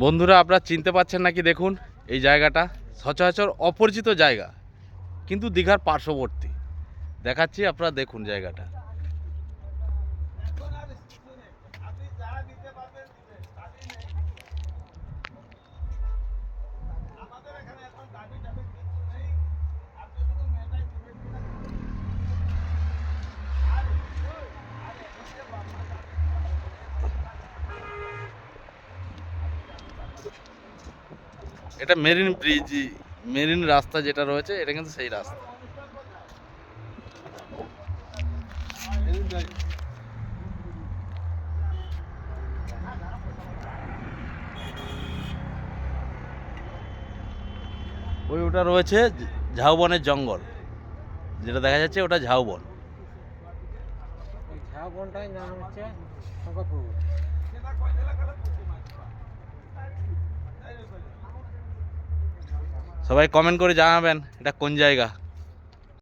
বন্ধুরা আপনারা চিনতে পারছেন নাকি দেখুন, এই জায়গাটা সচরাচর অপরিচিত জায়গা কিন্তু দীঘার পার্শ্ববর্তী। দেখাচ্ছি, আপনারা দেখুন জায়গাটা। এটা মেরিন ব্রিজ, মেরিন রাস্তা যেটা রয়েছে এটা কিন্তু সেই রাস্তা। ওটা রয়েছে ঝাউবনের জঙ্গল, যেটা দেখা যাচ্ছে ওটা ঝাউবন। ঝাউবনটাই নাম হচ্ছে শঙ্করপুর। সবাই কমেন্ট করে জানাবেন এটা কোন জায়গা।